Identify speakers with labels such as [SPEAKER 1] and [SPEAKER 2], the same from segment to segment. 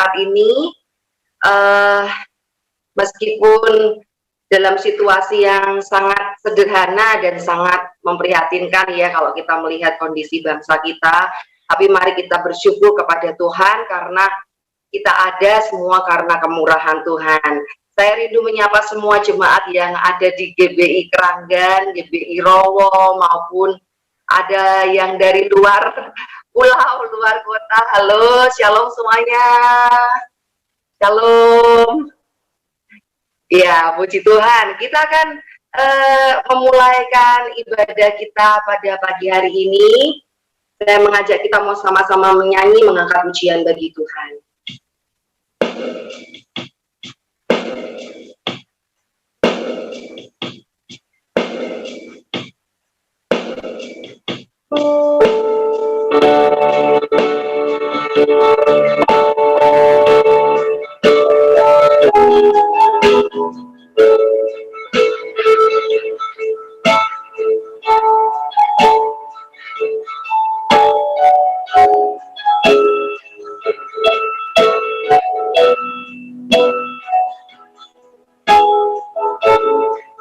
[SPEAKER 1] saat ini, meskipun dalam situasi yang sangat sederhana dan sangat memprihatinkan ya kalau kita melihat kondisi bangsa kita, tapi mari kita bersyukur kepada Tuhan karena kita ada semua karena kemurahan Tuhan. Saya rindu menyapa semua jemaat yang ada di GBI Keranggan, GBI Rowo, maupun ada yang dari luar pulau, luar kota. Halo, shalom semuanya. Shalom. Ya, puji Tuhan. Kita akan memulaikan ibadah kita pada pagi hari ini. Saya mengajak kita mau sama-sama menyanyi, mengangkat pujian bagi Tuhan.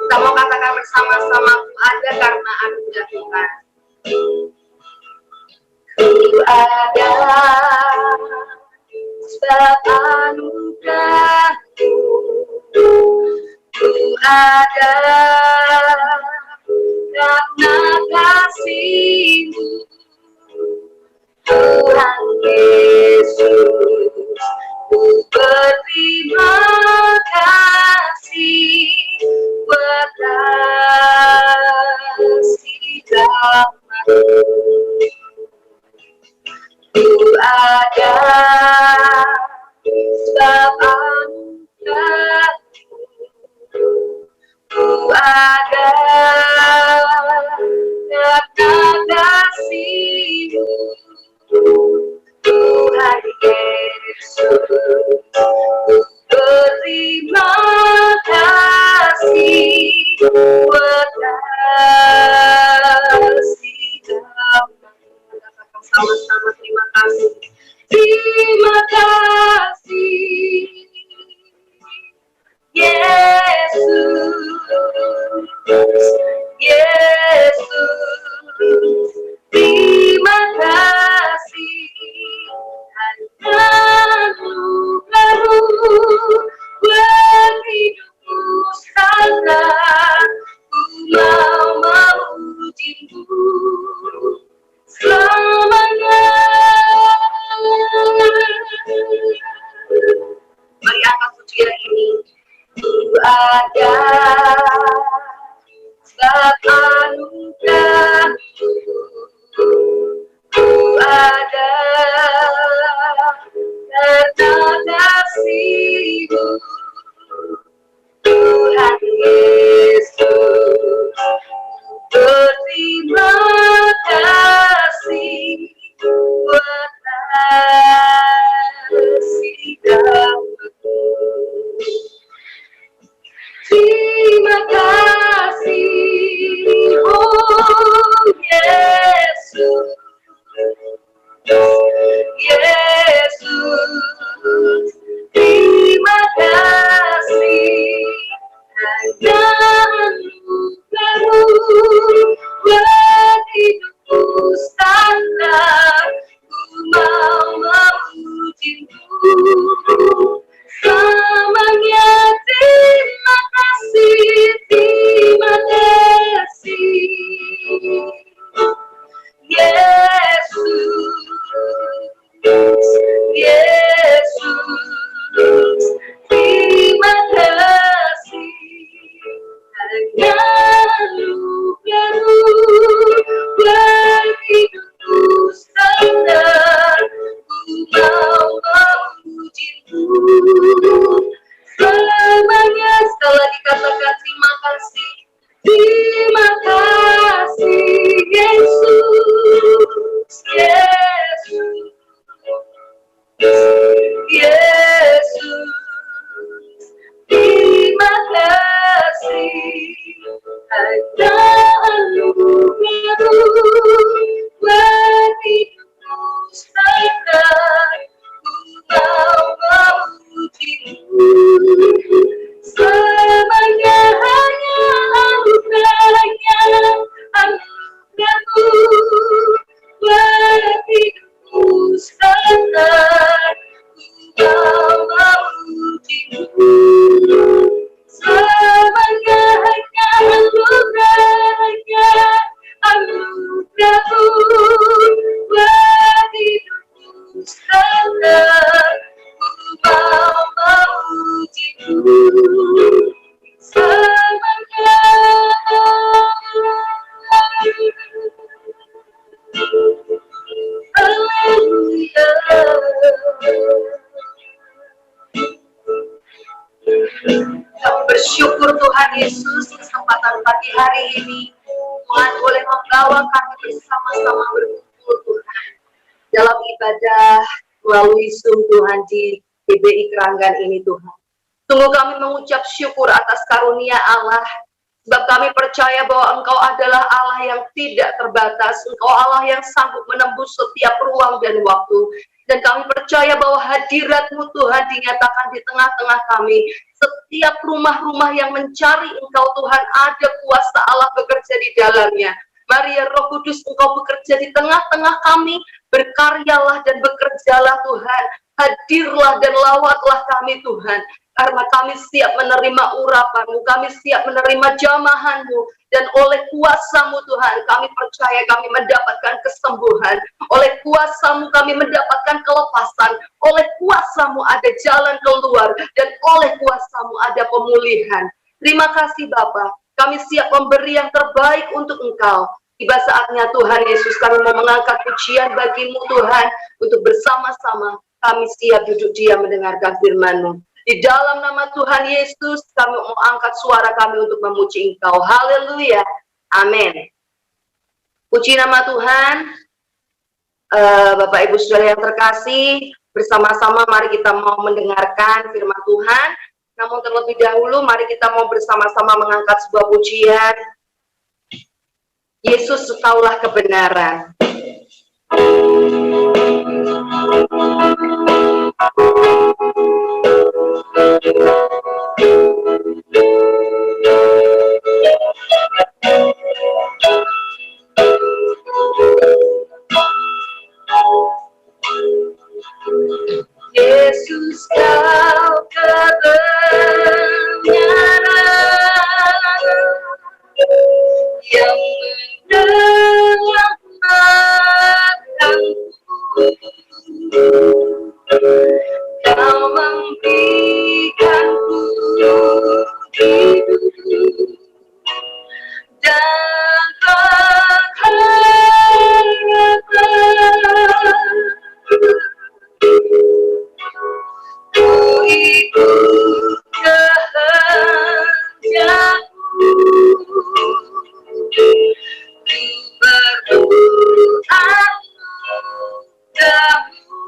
[SPEAKER 1] Kita mau katakan bersama-sama, Ku ada karena anugerah Tuhan. Ku ada sebab anugerah-Mu. Ku ada karena kasih-Mu. Tuhan Yesus, ku berterima kasih buat kasih damai. Ku ada sebab anugerah-Mu. Ku ada karena kasih-Mu. Tuhan Yesus, ku berterima kasih buat kasih damai. Sama-sama terima kasih. Terima kasih Yesus, Yesus, terima kasih hanya anugerah-Mu buat hidupku standar. Ku mau memuji-Mu selamanya. Mari angkat pujian ini. Ku ada sebab anugerah-Mu. Ku ada karena kasih-Mu. Tuhan Yesus, ku berterima kasih buat kasih damai. Terima kasih, oh Yesus, Yesus, terima kasih hanya anugerah-Mu buat hidupku standar. Ku mau memuji-Mu selamanya. Terima kasih, terima kasih Yesus, Yesus, terima kasih hanya anugerah-Mu buat hidupku standar. Ku mau memuji-Mu selamanya. Sekali lagi katakan terima kasih. Terima kasih Yesus, Yesus, Yesus, terima kasih hanya anugerah-Mu buat hidupku standar. Ku mau bersyukur Tuhan Yesus kesempatan pagi hari ini Tuhan boleh membawa kami bersama-sama berkumpul Tuhan dalam ibadah melalui Zoom Tuhan di GBI Keranggan ini Tuhan. Sungguh kami mengucap syukur atas karunia Allah, sebab kami percaya bahwa Engkau adalah Allah yang tidak terbatas, Engkau Allah yang sanggup menembus setiap ruang dan waktu. Dan kami percaya bahwa hadirat-Mu Tuhan dinyatakan di tengah-tengah kami. Setiap rumah-rumah yang mencari Engkau Tuhan, ada kuasa Allah bekerja di dalamnya. Mari ya Roh Kudus, Engkau bekerja di tengah-tengah kami, berkaryalah dan bekerjalah Tuhan. Hadirlah dan lawatlah kami Tuhan. Karena kami siap menerima urapan-Mu, kami siap menerima jamahan-Mu, dan oleh kuasa-Mu Tuhan, kami percaya kami mendapatkan kesembuhan, oleh kuasa-Mu kami mendapatkan kelepasan, oleh kuasa-Mu ada jalan keluar, dan oleh kuasa-Mu ada pemulihan. Terima kasih Bapa, kami siap memberi yang terbaik untuk Engkau. Tiba saatnya Tuhan Yesus, kami mau mengangkat pujian bagi-Mu Tuhan, untuk bersama-sama kami siap duduk diam mendengarkan firman-Mu. Di dalam nama Tuhan Yesus, kami mau angkat suara kami untuk memuji Engkau. Haleluya. Amin. Puji nama Tuhan. Bapak Ibu Saudara yang terkasih, bersama-sama mari kita mau mendengarkan firman Tuhan. Namun terlebih dahulu, mari kita mau bersama-sama mengangkat sebuah pujian. Yesus, Engkaulah kebenaran. Yesus, Kau kebenaran yang menyelamatkanku. Kau memberikanku hidup dan pengharapan. Ku ikut kehendak-Mu, ku berdoa mudah-Mu,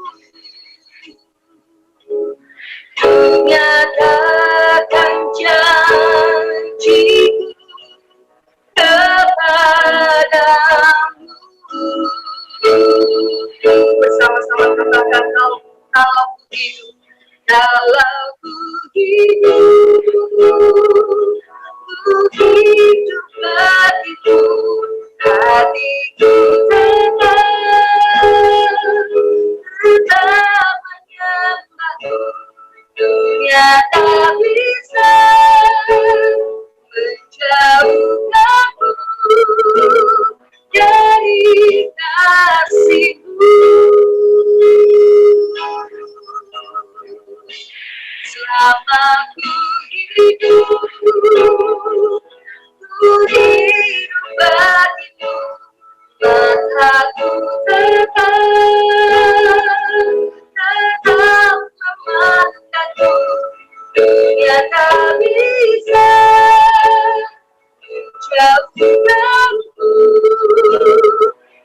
[SPEAKER 1] ku nyatakan janji-Ku kepadamu. Bersama-sama katakan, kalau ku hidup, kalau ku hidup, ku hidup bagimu, hatiku tetap menyembah-Mu. Dunia tak bisa menjauhkanmu dari kasih-Mu. Selama ku hidup bagimu, mataku tetap memandang-Mu. Dunia tak bisa menjauhkanku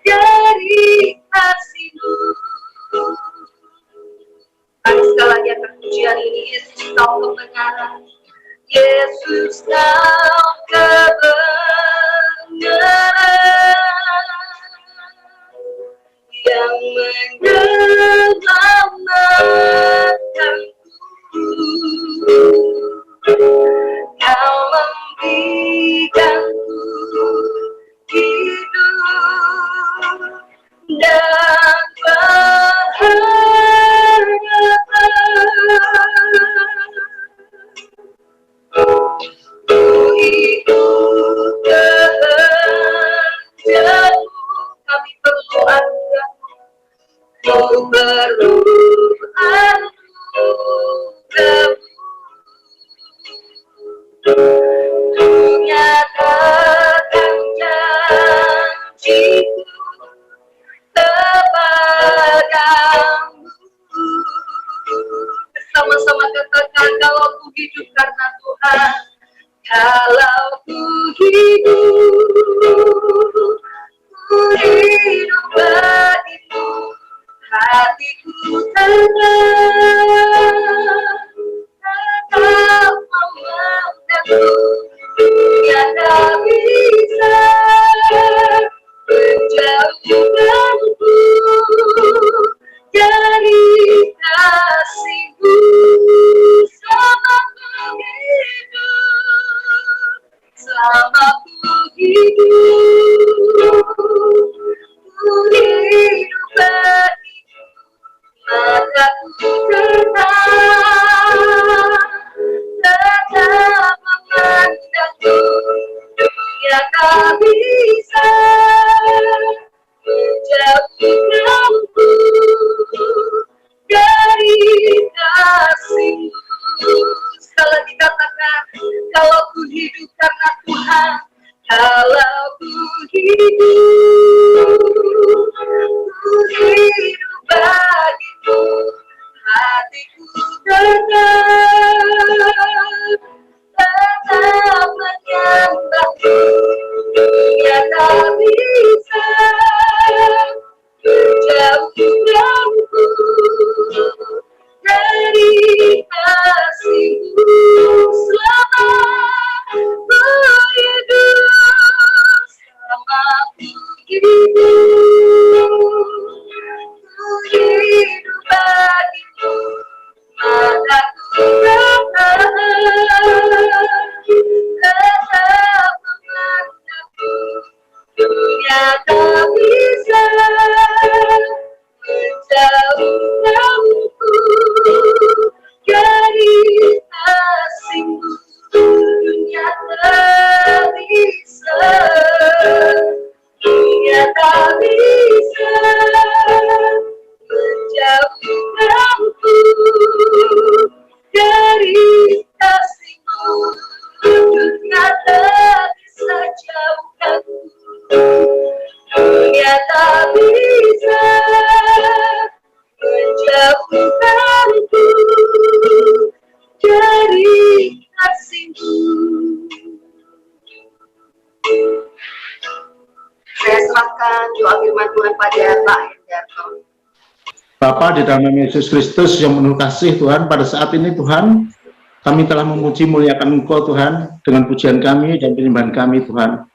[SPEAKER 1] dari kasih-Mu. Mari sekali lagi akan pujian ini. Yesus, Kau kebenaran. Yesus, Kau kebenaran yang menyelamatkanku. Kau memberikanku hidup dan pengharapan. Ku Kalau ku hidup bagimu, hatiku tenang, tetap memandangmu, tiada bisa menjauhkanku dari kasihmu. Selama ku hidup, selama ku hidup bagimu, mataku tetap memandangmu, tiada bisa menjauhkanku dari kasihmu. Sekali lagi katakan, kalau ku hidup karena Tuhan, kalau ku hidup bagimu, hatiku tetap menyembahmu, tiada bisa menjauhkanku dari kasihmu. Selama ku hidup, selama ku hidup bagimu, mataku tetap memandangmu, tiada bisa menjauhkanku dari kasihmu. Dunia tak bisa, dunia tak bisa menjauhkanku dari kasihmu. Dunia tak bisa jauhkanku, dunia tak bisa menjauhkanku dari kasihmu. Saya serahkan doa firman Tuhan pada Pak Hendarto.
[SPEAKER 2] Bapa, di dalam nama Yesus Kristus yang penuh kasih Tuhan, pada saat ini Tuhan, kami telah memuji muliakan Engkau Tuhan, dengan pujian kami dan penyembahan kami Tuhan.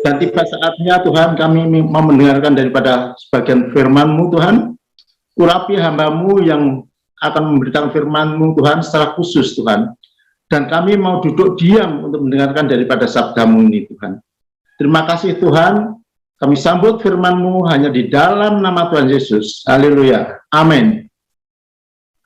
[SPEAKER 2] Dan tiba saatnya Tuhan, kami mau mendengarkan daripada sebagian firman-Mu Tuhan. Urapi hamba-Mu yang akan memberitakan firman-Mu Tuhan secara khusus Tuhan. Dan kami mau duduk diam untuk mendengarkan daripada sabda-Mu ini Tuhan. Terima kasih Tuhan, kami sambut firman-Mu hanya di dalam nama Tuhan Yesus. Haleluya. Amin.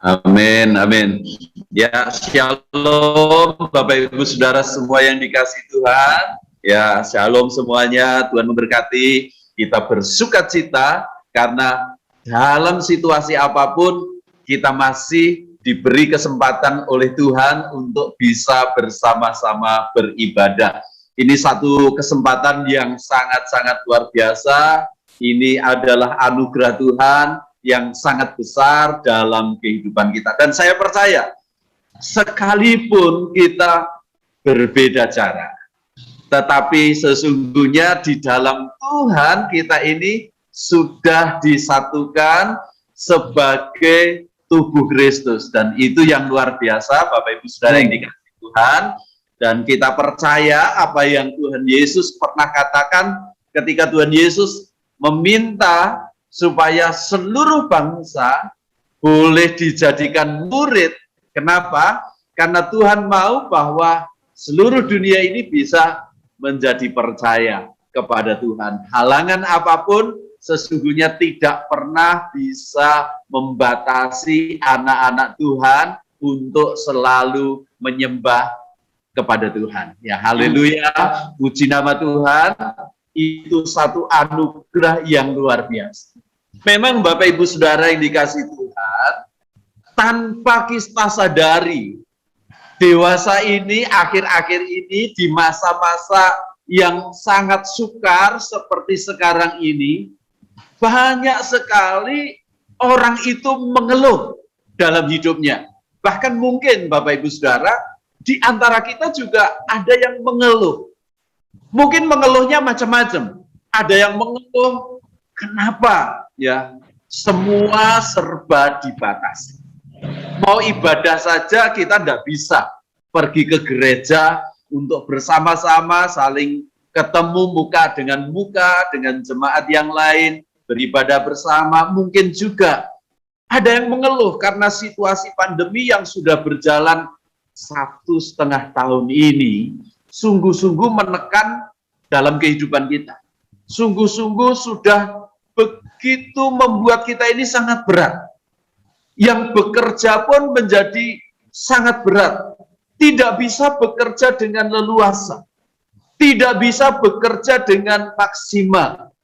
[SPEAKER 3] Amin, amin. Ya, shalom Bapak Ibu Saudara semua yang dikasihi Tuhan. Ya, shalom semuanya, Tuhan memberkati. Kita bersukacita karena dalam situasi apapun kita masih diberi kesempatan oleh Tuhan untuk bisa bersama-sama beribadah. Ini satu kesempatan yang sangat-sangat luar biasa. Ini adalah anugerah Tuhan yang sangat besar dalam kehidupan kita. Dan saya percaya, sekalipun kita berbeda cara, tetapi sesungguhnya di dalam Tuhan kita ini sudah disatukan sebagai tubuh Kristus. Dan itu yang luar biasa, Bapak Ibu Saudara yang dikasihi Tuhan. Dan kita percaya apa yang Tuhan Yesus pernah katakan ketika Tuhan Yesus meminta supaya seluruh bangsa boleh dijadikan murid. Kenapa? Karena Tuhan mau bahwa seluruh dunia ini bisa menjadi percaya kepada Tuhan. Halangan apapun sesungguhnya tidak pernah bisa membatasi anak-anak Tuhan untuk selalu menyembah kepada Tuhan. Ya, haleluya, puji nama Tuhan. Itu satu anugerah yang luar biasa. Memang Bapak Ibu Saudara yang dikasihi Tuhan, tanpa kita sadari, dewasa ini, akhir-akhir ini, di masa-masa yang sangat sukar seperti sekarang ini, banyak sekali orang itu mengeluh dalam hidupnya. Bahkan mungkin Bapak Ibu Saudara, di antara kita juga ada yang mengeluh. Mungkin mengeluhnya macam-macam. Ada yang mengeluh, kenapa ya semua serba dibatasi. Mau ibadah saja kita tidak bisa pergi ke gereja untuk bersama-sama saling ketemu muka dengan jemaat yang lain, beribadah bersama. Mungkin juga ada yang mengeluh karena situasi pandemi yang sudah berjalan 1,5 tahun ini sungguh-sungguh menekan dalam kehidupan kita. Sungguh-sungguh sudah begitu membuat kita ini sangat berat. Yang bekerja pun menjadi sangat berat. Tidak bisa bekerja dengan leluasa. Tidak bisa bekerja dengan maksimal.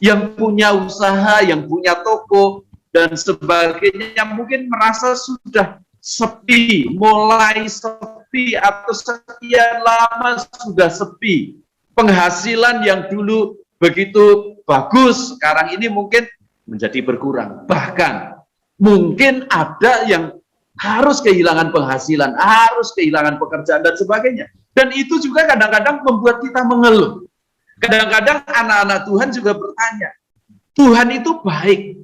[SPEAKER 3] Yang punya usaha, yang punya toko, dan sebagainya mungkin merasa sudah sepi, mulai sepi atau sekian lama sudah sepi. Penghasilan yang dulu begitu bagus, sekarang ini mungkin menjadi berkurang. Bahkan mungkin ada yang harus kehilangan penghasilan, harus kehilangan pekerjaan dan sebagainya. Dan itu juga kadang-kadang membuat kita mengeluh. Kadang-kadang anak-anak Tuhan juga bertanya, Tuhan itu baik.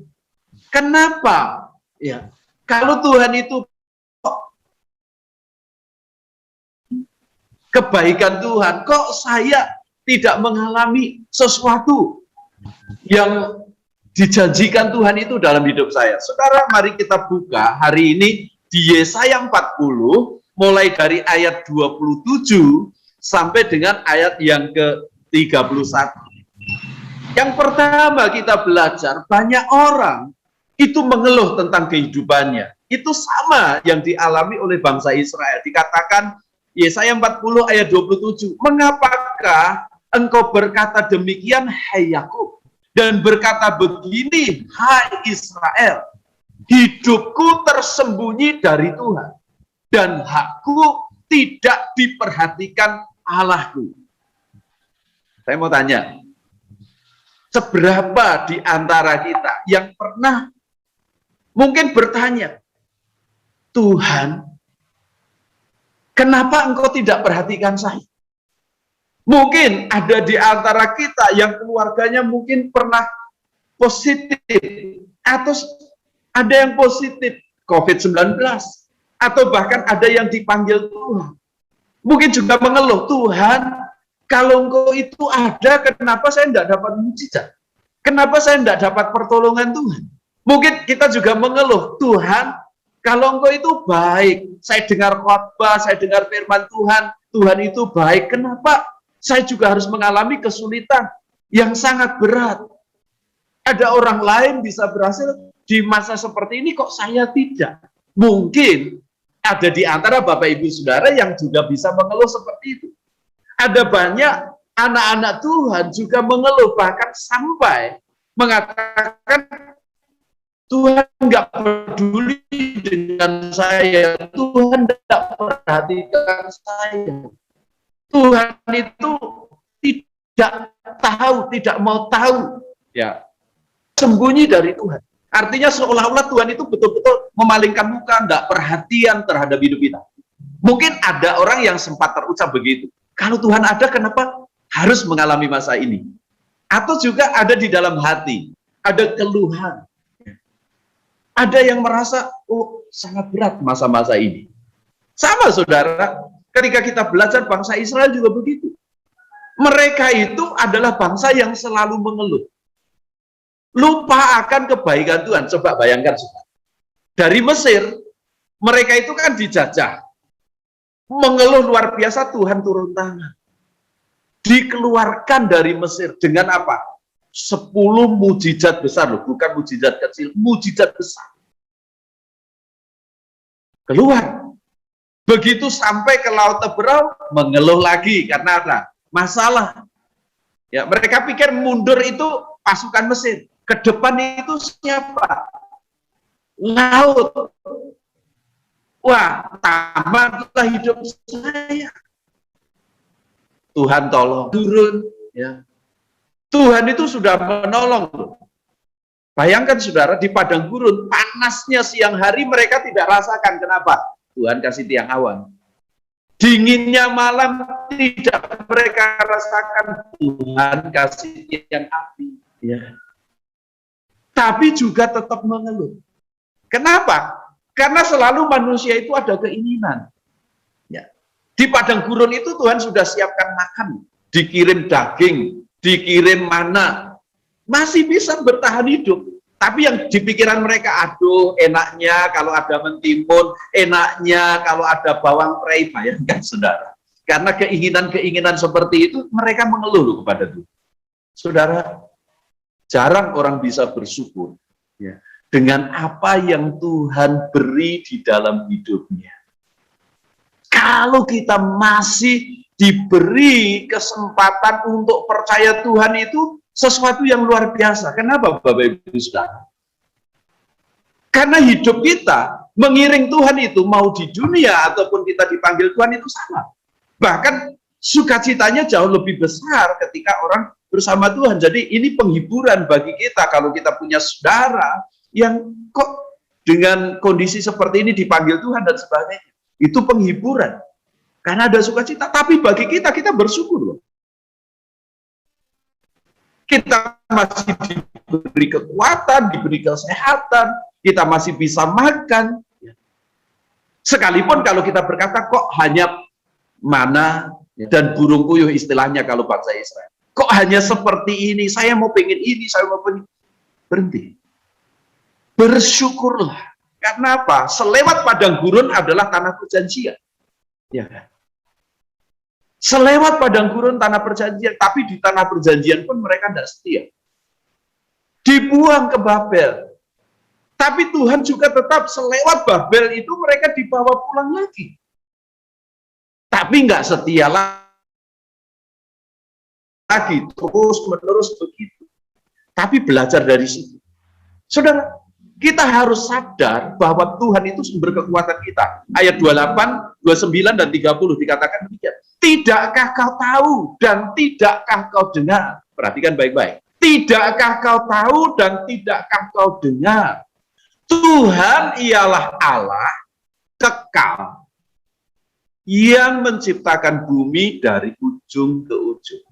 [SPEAKER 3] Kenapa? Ya, kalau Tuhan itu kebaikan Tuhan, kok saya tidak mengalami sesuatu yang dijanjikan Tuhan itu dalam hidup saya? Saudara, mari kita buka hari ini di Yesaya 40, mulai dari ayat 27 sampai dengan ayat yang ke-31. Yang pertama kita belajar, banyak orang itu mengeluh tentang kehidupannya. Itu sama yang dialami oleh bangsa Israel. Dikatakan Yesaya 40 ayat 27, mengapakah engkau berkata demikian, hai Yakub, dan berkata begini, hai Israel, hidupku tersembunyi dari Tuhan, dan hakku tidak diperhatikan Allahku. Saya mau tanya, seberapa di antara kita yang pernah mungkin bertanya, Tuhan, kenapa engkau tidak perhatikan saya? Mungkin ada di antara kita yang keluarganya mungkin pernah positif, atau ada yang positif COVID-19, atau bahkan ada yang dipanggil Tuhan. Mungkin juga mengeluh, Tuhan, kalau engkau itu ada, kenapa saya tidak dapat mujizat? Kenapa saya tidak dapat pertolongan Tuhan? Mungkin kita juga mengeluh, Tuhan, kalau engkau itu baik, saya dengar khotbah, saya dengar firman Tuhan, Tuhan itu baik, kenapa saya juga harus mengalami kesulitan yang sangat berat? Ada orang lain bisa berhasil di masa seperti ini, kok saya tidak? Mungkin ada di antara Bapak Ibu Saudara yang juga bisa mengeluh seperti itu. Ada banyak anak-anak Tuhan juga mengeluh, bahkan sampai mengatakan, Tuhan nggak peduli dengan saya, Tuhan tidak perhatikan saya. Tuhan itu tidak tahu, tidak mau tahu, ya, sembunyi dari Tuhan. Artinya seolah-olah Tuhan itu betul-betul memalingkan muka, tidak perhatian terhadap hidup kita. Mungkin ada orang yang sempat terucap begitu. Kalau Tuhan ada, kenapa harus mengalami masa ini? Atau juga ada di dalam hati, ada keluhan. Ada yang merasa, oh sangat berat masa-masa ini. Sama saudara, ketika kita belajar bangsa Israel juga begitu. Mereka itu adalah bangsa yang selalu mengeluh. Lupa akan kebaikan Tuhan. Coba bayangkan saudara. Dari Mesir, mereka itu kan dijajah. Mengeluh luar biasa, Tuhan turun tangan. Dikeluarkan dari Mesir dengan apa? 10 mujizat besar loh, bukan mujizat kecil, mujizat besar. Keluar. Begitu sampai ke Laut Teberau, mengeluh lagi karena apa? Masalah. Ya, mereka pikir mundur itu pasukan Mesir. Ke depan itu siapa? Laut. Wah, tamatlah hidup saya. Tuhan tolong turun, ya. Tuhan itu sudah menolong. Bayangkan saudara, di padang gurun, panasnya siang hari mereka tidak rasakan. Kenapa? Tuhan kasih tiang awan. dinginnya malam tidak mereka rasakan Tuhan kasih yang api, ya. Tapi juga tetap mengeluh. Kenapa? Karena selalu manusia itu ada keinginan. Ya. Di padang gurun itu Tuhan sudah siapkan makan, dikirim daging, dikirim mana, masih bisa bertahan hidup. Tapi yang di pikiran mereka, aduh enaknya kalau ada mentimun, enaknya kalau ada bawang prei, bayangkan saudara. Karena keinginan-keinginan seperti itu, mereka mengeluh kepada Tuhan. Saudara, jarang orang bisa bersyukur ya, dengan apa yang Tuhan beri di dalam hidupnya. Kalau kita masih diberi kesempatan untuk percaya Tuhan itu sesuatu yang luar biasa. Kenapa Bapak Ibu Saudara? Karena hidup kita mengiring Tuhan itu mau di dunia ataupun kita dipanggil Tuhan itu sama. Bahkan sukacitanya jauh lebih besar ketika orang bersama Tuhan. Jadi ini penghiburan bagi kita kalau kita punya saudara yang kok dengan kondisi seperti ini dipanggil Tuhan dan sebagainya. Itu penghiburan. Karena ada sukacita. Tapi bagi kita, kita bersyukur loh. Kita masih diberi kekuatan, diberi kesehatan, kita masih bisa makan. Sekalipun kalau kita berkata kok hanya mana dan burung puyuh istilahnya kalau bangsa Israel. Kok hanya seperti ini, saya mau pengen ini, saya mau pengen. Berhenti. Bersyukurlah. Karena apa? Selewat padang gurun adalah tanah perjanjian. Ya kan? Selewat padang gurun tanah perjanjian, tapi di tanah perjanjian pun mereka tidak setia. Dibuang ke Babel. Tapi Tuhan juga tetap selewat Babel itu mereka dibawa pulang lagi. Tapi nggak setia lagi, terus menerus begitu. Tapi belajar dari situ. Saudara, kita harus sadar bahwa Tuhan itu sumber kekuatan kita. Ayat 28, 29, dan 30 dikatakan demikian. Tidakkah kau tahu dan tidakkah kau dengar? Perhatikan baik-baik. Tidakkah kau tahu dan tidakkah kau dengar? Tuhan ialah Allah kekal yang menciptakan bumi dari ujung ke ujung.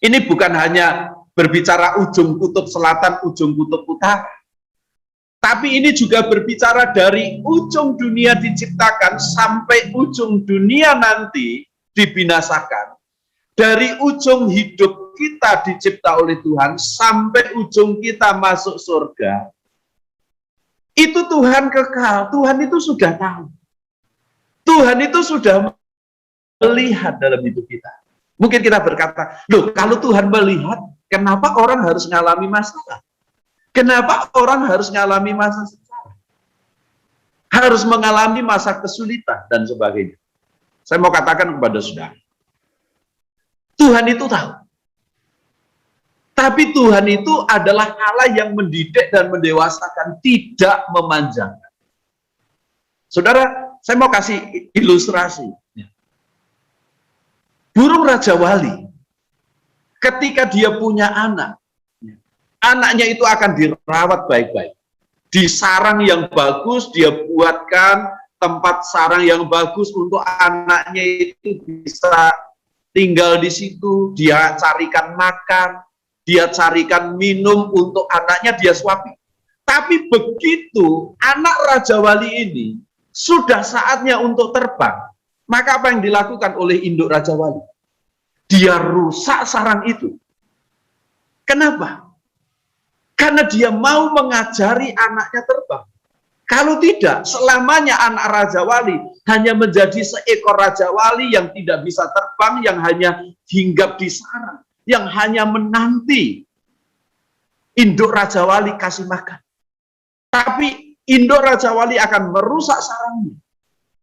[SPEAKER 3] Ini bukan hanya berbicara ujung kutub selatan, ujung kutub utara. Tapi ini juga berbicara dari ujung dunia diciptakan sampai ujung dunia nanti dibinasakan. Dari ujung hidup kita dicipta oleh Tuhan sampai ujung kita masuk surga. Itu Tuhan kekal. Tuhan itu sudah tahu. Tuhan itu sudah melihat dalam hidup kita. Mungkin kita berkata, loh kalau Tuhan melihat, kenapa orang harus mengalami masalah? Kenapa orang harus mengalami masa sengsara? Harus mengalami masa kesulitan dan sebagainya. Saya mau katakan kepada saudara, Tuhan itu tahu. Tapi Tuhan itu adalah Allah yang mendidik dan mendewasakan, tidak memanjangkan. Saudara, saya mau kasih ilustrasi. Burung Raja Wali, ketika dia punya anak, anaknya itu akan dirawat baik-baik. Di sarang yang bagus, dia buatkan tempat sarang yang bagus untuk anaknya itu bisa tinggal di situ. Dia carikan makan, dia carikan minum untuk anaknya, dia suapi. Tapi begitu anak Raja Wali ini sudah saatnya untuk terbang, maka apa yang dilakukan oleh induk Raja Wali? Dia rusak sarang itu. Kenapa? Karena dia mau mengajari anaknya terbang. Kalau tidak, selamanya anak Raja Wali hanya menjadi seekor Raja Wali yang tidak bisa terbang, yang hanya hinggap di sarang, yang hanya menanti induk Raja Wali kasih makan. Tapi induk Raja Wali akan merusak sarangnya.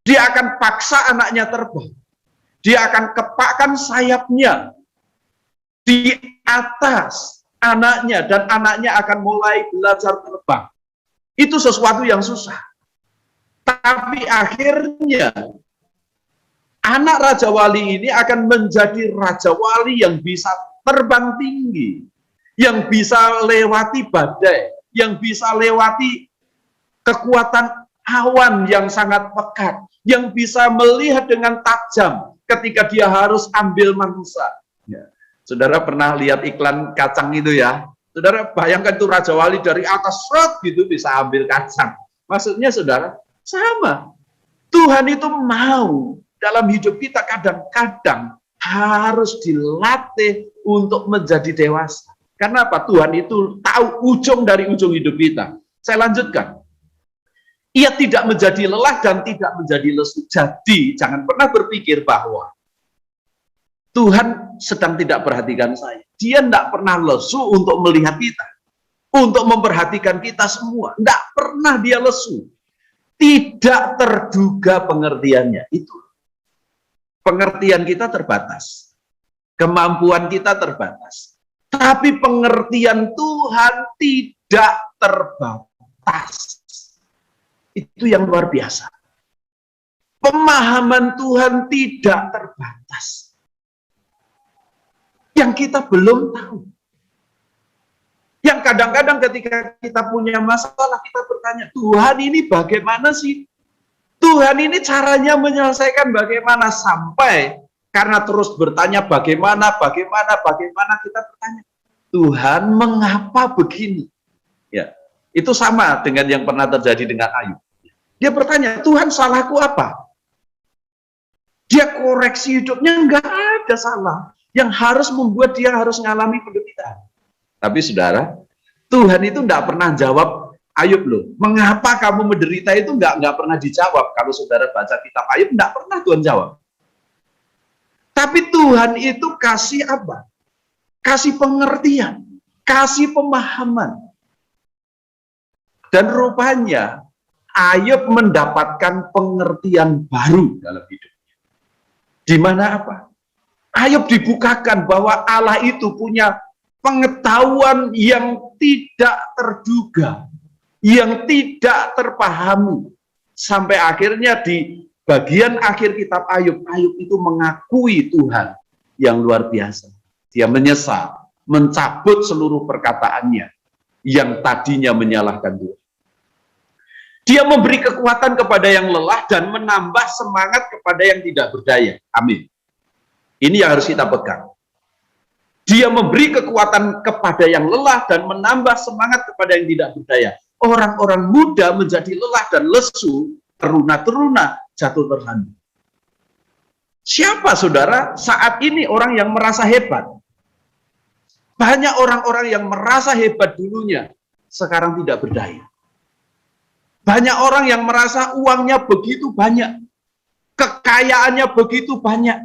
[SPEAKER 3] Dia akan paksa anaknya terbang. Dia akan kepakkan sayapnya di atas anaknya, dan anaknya akan mulai belajar terbang. Itu sesuatu yang susah. Tapi akhirnya anak Raja Wali ini akan menjadi Raja Wali yang bisa terbang tinggi, yang bisa lewati badai, yang bisa lewati kekuatan awan yang sangat pekat, yang bisa melihat dengan tajam ketika dia harus ambil mangsa. Ya. Saudara pernah lihat iklan kacang itu ya? Saudara bayangkan tuh Raja Wali dari atas gitu bisa ambil kacang. Maksudnya saudara, sama. Tuhan itu mau dalam hidup kita kadang-kadang harus dilatih untuk menjadi dewasa. Karena apa? Tuhan itu tahu ujung dari ujung hidup kita. Saya lanjutkan. Ia tidak menjadi lelah dan tidak menjadi lesu. Jadi jangan pernah berpikir bahwa Tuhan sedang tidak perhatikan saya. Dia tidak pernah lesu untuk melihat kita. Untuk memperhatikan kita semua. Tidak pernah dia lesu. Tidak terduga pengertiannya. Itu. Pengertian kita terbatas. Kemampuan kita terbatas. Tapi pengertian Tuhan tidak terbatas. Itu yang luar biasa. Pemahaman Tuhan tidak terbatas. Yang kita belum tahu. Yang kadang-kadang ketika kita punya masalah, kita bertanya, Tuhan ini bagaimana sih? Tuhan ini caranya menyelesaikan bagaimana? Sampai karena terus bertanya bagaimana kita bertanya, Tuhan mengapa begini? Ya, itu sama dengan yang pernah terjadi dengan Ayub. Dia bertanya, Tuhan salahku apa? Dia koreksi hidupnya, enggak ada salah yang harus membuat dia harus mengalami penderitaan. Tapi saudara, Tuhan itu enggak pernah jawab Ayub loh. Mengapa kamu menderita itu enggak pernah dijawab. Kalau saudara baca kitab Ayub, enggak pernah Tuhan jawab. Tapi Tuhan itu kasih apa? Kasih pengertian, kasih pemahaman. Dan rupanya Ayub mendapatkan pengertian baru dalam hidupnya. Di mana apa? Ayub dibukakan bahwa Allah itu punya pengetahuan yang tidak terduga, yang tidak terpahami. Sampai akhirnya di bagian akhir kitab Ayub, Ayub itu mengakui Tuhan yang luar biasa. Dia menyesal, mencabut seluruh perkataannya yang tadinya menyalahkan Tuhan. Dia memberi kekuatan kepada yang lelah dan menambah semangat kepada yang tidak berdaya. Amin. Ini yang harus kita pegang. Dia memberi kekuatan kepada yang lelah dan menambah semangat kepada yang tidak berdaya. Orang-orang muda menjadi lelah dan lesu, teruna-teruna jatuh terhanyut. Siapa saudara saat ini orang yang merasa hebat? Banyak orang-orang yang merasa hebat dulunya, sekarang tidak berdaya. Banyak orang yang merasa uangnya begitu banyak, kekayaannya begitu banyak.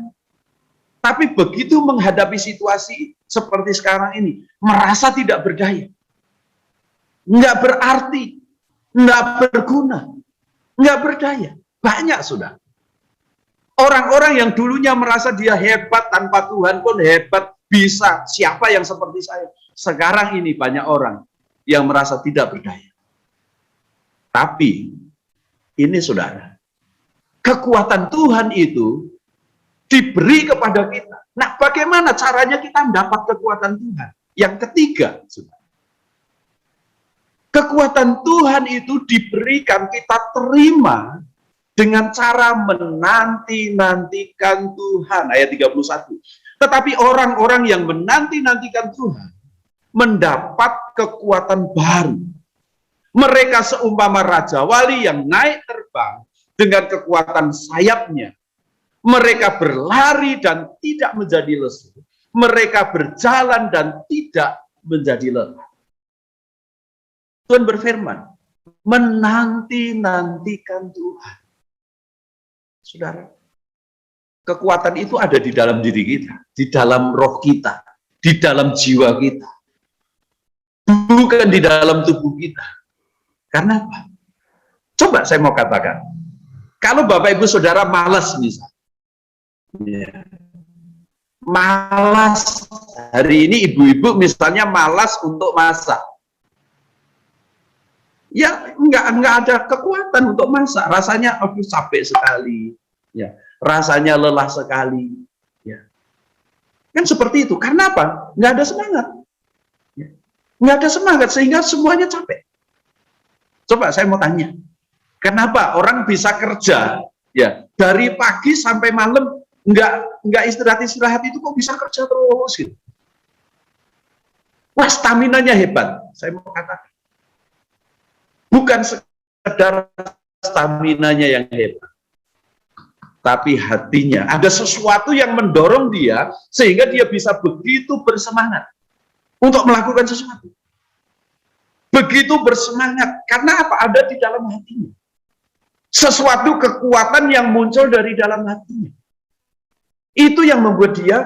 [SPEAKER 3] Tapi begitu menghadapi situasi seperti sekarang ini, merasa tidak berdaya. Nggak berarti, nggak berguna, nggak berdaya. Banyak sudah. Orang-orang yang dulunya merasa dia hebat, tanpa Tuhan pun hebat, bisa. Siapa yang seperti saya? Sekarang ini banyak orang yang merasa tidak berdaya. Tapi, ini saudara, kekuatan Tuhan itu diberi kepada kita. Nah, bagaimana caranya kita mendapat kekuatan Tuhan? Yang ketiga, saudara. Kekuatan Tuhan itu diberikan, kita terima dengan cara menanti-nantikan Tuhan. Ayat 31. Tetapi orang-orang yang menanti-nantikan Tuhan mendapat kekuatan baru. Mereka seumpama Raja Wali yang naik terbang dengan kekuatan sayapnya. Mereka berlari dan tidak menjadi lesu. Mereka berjalan dan tidak menjadi lelah. Tuhan berfirman, menanti-nantikan Tuhan. Saudara, kekuatan itu ada di dalam diri kita, di dalam roh kita, di dalam jiwa kita. Bukan di dalam tubuh kita. Karena apa? Coba saya mau katakan, kalau Bapak Ibu Saudara malas misal, ya, malas hari ini ibu-ibu misalnya malas untuk masak, ya nggak ada kekuatan untuk masak, rasanya aku capek sekali, ya rasanya lelah sekali, ya kan seperti itu. Karena apa? Nggak ada semangat, ya. Nggak ada semangat sehingga semuanya capek. Coba saya mau tanya, kenapa orang bisa kerja Ya, dari pagi sampai malam nggak istirahat itu kok bisa kerja terus gitu. Wah, staminanya hebat. Saya mau katakan, bukan sekedar staminanya yang hebat, tapi hatinya. Ada sesuatu yang mendorong dia sehingga dia bisa begitu bersemangat untuk melakukan sesuatu. Begitu bersemangat karena apa? Ada di dalam hatinya. Sesuatu kekuatan yang muncul dari dalam hatinya. Itu yang membuat dia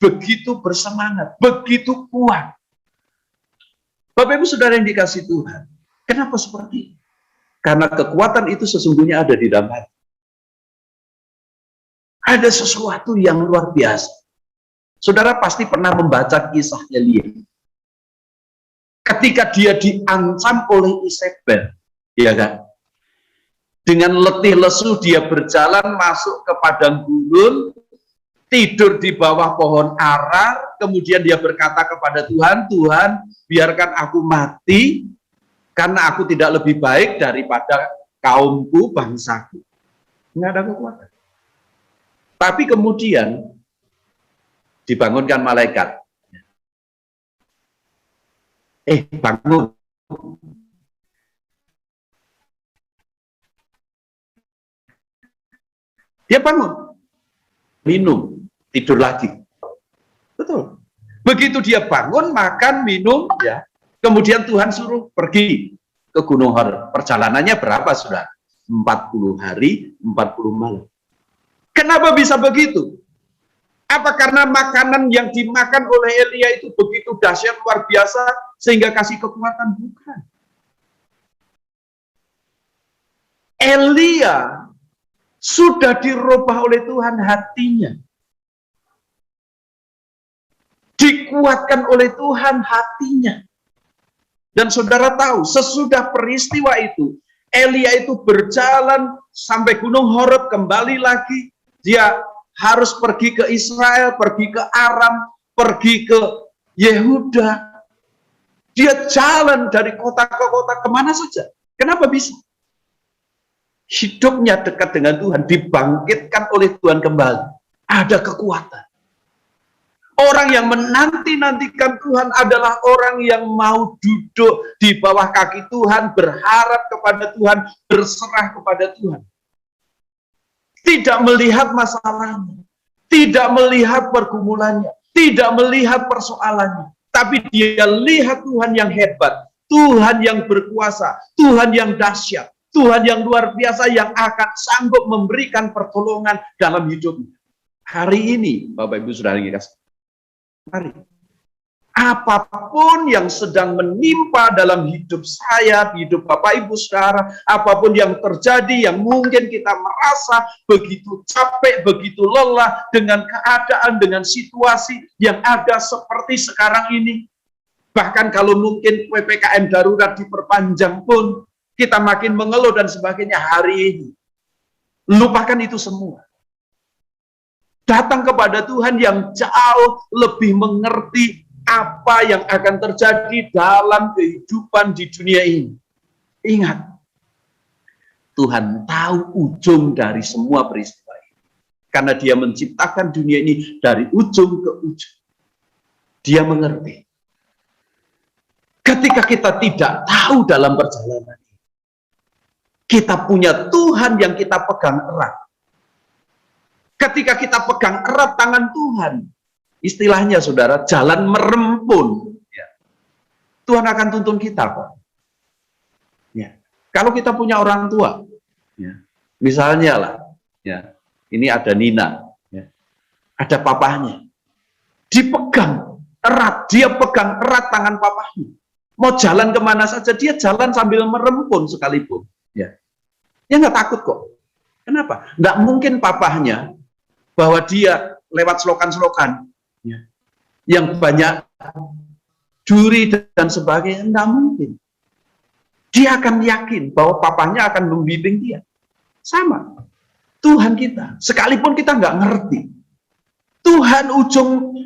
[SPEAKER 3] begitu bersemangat, begitu kuat. Bapak Ibu Saudara yang dikasihi Tuhan, kenapa seperti itu? Karena kekuatan itu sesungguhnya ada di dalam hati. Ada sesuatu yang luar biasa. Saudara pasti pernah membaca kisah Elia. Ketika dia diancam oleh Isabel, ya kan? Dengan letih lesu dia berjalan masuk ke padang gurun, tidur di bawah pohon ara, kemudian dia berkata kepada Tuhan, Tuhan, biarkan aku mati, karena aku tidak lebih baik daripada kaumku, bangsaku. Nggak ada kekuatan. Tapi kemudian dibangunkan malaikat. Bangun. Dia bangun, minum, tidur lagi. Betul. Begitu dia bangun, makan, minum, ya. Kemudian Tuhan suruh pergi ke Gunung Hor. Perjalanannya berapa, saudara? 40 hari, 40 malam. Kenapa bisa begitu? Apa karena makanan yang dimakan oleh Elia itu begitu dahsyat, luar biasa, sehingga kasih kekuatan? Bukan. Elia sudah dirubah oleh Tuhan hatinya. Dikuatkan oleh Tuhan hatinya. Dan saudara tahu, sesudah peristiwa itu, Elia itu berjalan sampai Gunung Horeb, kembali lagi. Dia harus pergi ke Israel, pergi ke Aram, pergi ke Yehuda. Dia jalan dari kota ke kota, kemana saja. Kenapa bisa? Hidupnya dekat dengan Tuhan, dibangkitkan oleh Tuhan kembali. Ada kekuatan. Orang yang menanti-nantikan Tuhan adalah orang yang mau duduk di bawah kaki Tuhan, berharap kepada Tuhan, berserah kepada Tuhan. Tidak melihat masalahnya, tidak melihat pergumulannya, tidak melihat persoalannya. Tapi dia lihat Tuhan yang hebat, Tuhan yang berkuasa, Tuhan yang dahsyat, Tuhan yang luar biasa yang akan sanggup memberikan pertolongan dalam hidupnya. Hari ini, Bapak Ibu Saudara yang dikasihi, mari, apapun yang sedang menimpa dalam hidup saya, hidup Bapak Ibu Saudara, apapun yang terjadi yang mungkin kita merasa begitu capek, begitu lelah dengan keadaan, dengan situasi yang ada seperti sekarang ini. Bahkan kalau mungkin PPKM darurat diperpanjang pun, kita makin mengeluh dan sebagainya. Hari ini, lupakan itu semua. Datang kepada Tuhan yang jauh lebih mengerti apa yang akan terjadi dalam kehidupan di dunia ini. Ingat, Tuhan tahu ujung dari semua peristiwa ini. Karena dia menciptakan dunia ini dari ujung ke ujung. Dia mengerti. Ketika kita tidak tahu dalam perjalanan ini, kita punya Tuhan yang kita pegang erat. Ketika kita pegang erat tangan Tuhan, istilahnya saudara, jalan merempun, ya, Tuhan akan tuntun kita kok. Ya. Kalau kita punya orang tua, ya, misalnya lah, ya, ini ada Nina, ya, ada papahnya, dipegang erat, dia pegang erat tangan papahnya. Mau jalan kemana saja, dia jalan sambil merempun sekalipun. Ya, dia nggak takut kok. Kenapa? Nggak mungkin papahnya bahwa dia lewat selokan-selokan, ya, yang banyak duri dan sebagainya, nggak mungkin. Dia akan yakin bahwa papahnya akan membimbing dia. Sama, Tuhan kita, sekalipun kita nggak ngerti, Tuhan ujung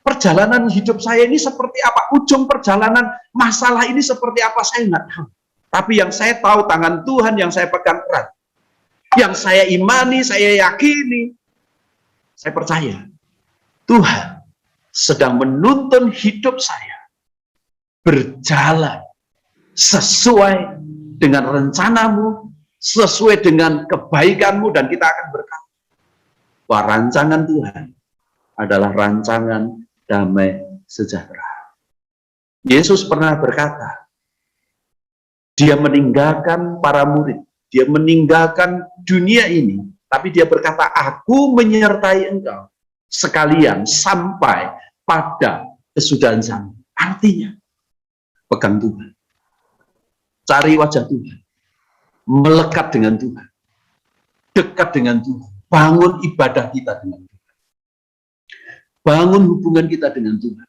[SPEAKER 3] perjalanan hidup saya ini seperti apa, ujung perjalanan masalah ini seperti apa, saya nggak tahu. Tapi yang saya tahu, tangan Tuhan yang saya pegang erat, yang saya imani, saya yakini, saya percaya Tuhan sedang menuntun hidup saya berjalan sesuai dengan rencanamu, sesuai dengan kebaikanmu, dan kita akan berkata bahwa rancangan Tuhan adalah rancangan damai sejahtera. Yesus pernah berkata, dia meninggalkan para murid, dia meninggalkan dunia ini, tapi dia berkata, aku menyertai engkau sekalian sampai pada kesudahan zaman. Artinya, pegang Tuhan, cari wajah Tuhan, melekat dengan Tuhan, dekat dengan Tuhan, bangun ibadah kita dengan Tuhan, bangun hubungan kita dengan Tuhan.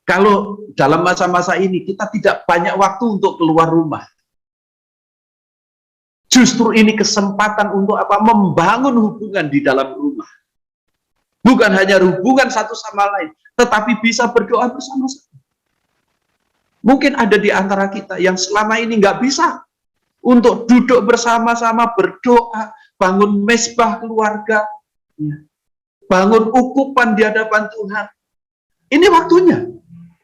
[SPEAKER 3] Kalau dalam masa-masa ini kita tidak banyak waktu untuk keluar rumah, justru ini kesempatan untuk apa? Membangun hubungan di dalam rumah. Bukan hanya hubungan satu sama lain, tetapi bisa berdoa bersama-sama. Mungkin ada di antara kita yang selama ini nggak bisa untuk duduk bersama-sama berdoa, bangun mezbah keluarga, bangun ukupan di hadapan Tuhan. Ini waktunya.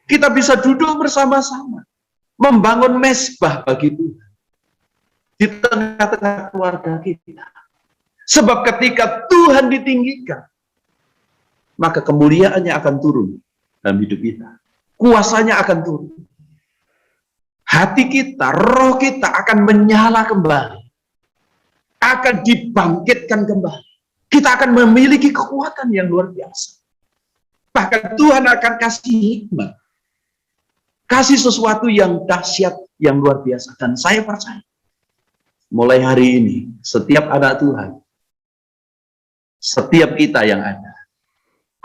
[SPEAKER 3] Kita bisa duduk bersama-sama, membangun mezbah bagi Tuhan di tengah-tengah keluarga kita. Sebab ketika Tuhan ditinggikan, maka kemuliaannya akan turun dalam hidup kita. Kuasanya akan turun. Hati kita, roh kita akan menyala kembali. Akan dibangkitkan kembali. Kita akan memiliki kekuatan yang luar biasa. Bahkan Tuhan akan kasih hikmat. Kasih sesuatu yang dahsyat, yang luar biasa. Dan saya percaya, mulai hari ini, setiap anak Tuhan, setiap kita yang ada,